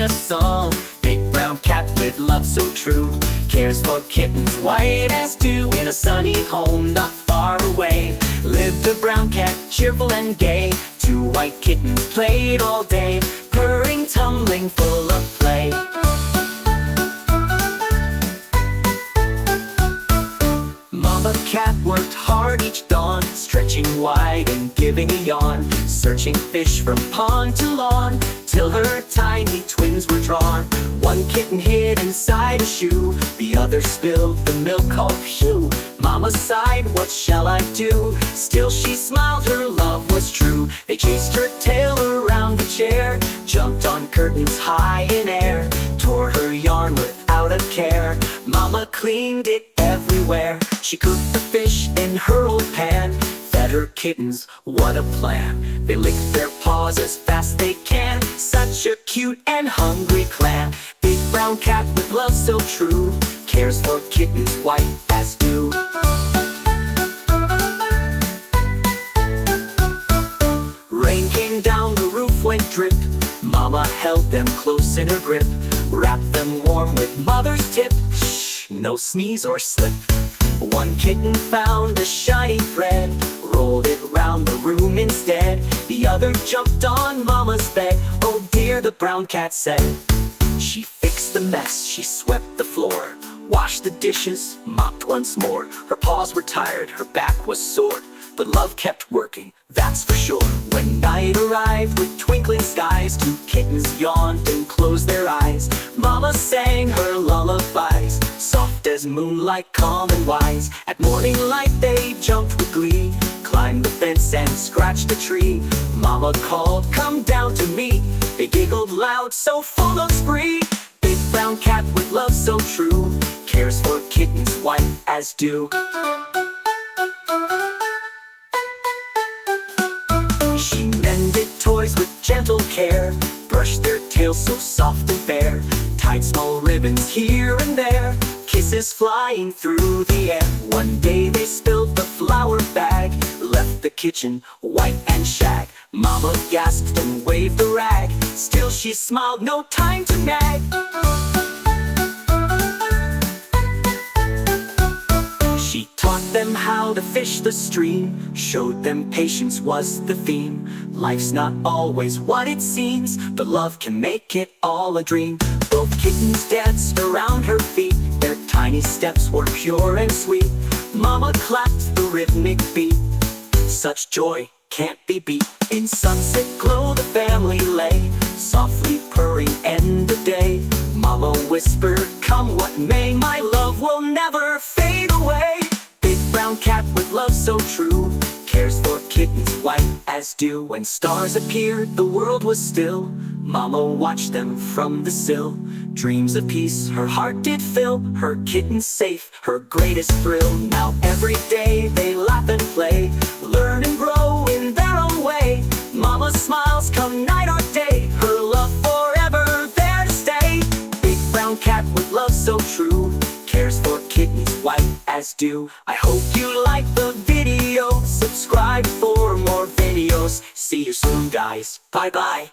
a song. Big brown cat with love so true, cares for kittens white as dew. In a sunny home not far away lived a brown cat, cheerful and gay. Two white kittens played all day, purring, tumbling, full of play. Mama cat worked hard each dawn, stretching wide and giving a yawn, searching fish from pond to lawn, till her tiny twins were drawn. One kitten hid inside a shoe, the other spilled the milk called phew. Mama sighed, what shall I do? Still she smiled, her love was true. They chased her tail around the chair, jumped on curtains high in air, tore her yarn without a care. Mama cleaned it everywhere. She cooked the fish in her old pan, fed her kittens, what a plan. They licked their paws as fast they can, such a cute and hungry clan. Big brown cat with love so true, cares for kittens white as dew. Rain came down, the roof went drip. Mama held them close in her grip, wrapped them warm with mother's tip. Shh, no sneeze or slip. One kitten found a shiny thread, rolled it round the room instead. The other jumped on Mama's bed. Oh dear, the brown cat said. She fixed the mess, she swept the floor, washed the dishes, mopped once more. Her paws were tired, her back was sore, but love kept working, that's for sure. When night arrived with twinkling skies, two kittens yawned and closed their eyes. Mama sang her lullabies, soft as moonlight, calm and wise. At morning light they jumped with glee, climbed the fence and scratched a tree. Mama called, come down to me. They giggled loud, so full of spree. Big brown cat with love so true, cares for kittens white as dew. She mended toys with gentle care, brushed their tails so soft and fair, tied small ribbons here and there, kisses flying through the air. One day they spilled the flour bag, left the kitchen white and shag. Mama gasped and waved the rag, still she smiled, no time to nag. She taught them how to fish the stream, showed them patience was the theme. Life's not always what it seems, but love can make it all a dream. Both kittens danced around her feet, their tiny steps were pure and sweet. Mama clapped the rhythmic beat, such joy can't be beat. In sunset glow the family lay, softly purring end of day. Mama whispered, come what may, my love will never fade away. Big brown cat with love so true, cares for kittens white as dew. When stars appeared the world was still, Mama watched them from the sill. Dreams of peace her heart did fill, her kittens safe, her greatest thrill. Now every day they laugh and play, learn and grow in their own way. Mama smiles come night or day, her love forever there to stay. Big brown cat with love so true, cares for kittens white as dew. I hope you like the video, subscribe for more videos. See you soon guys, bye bye.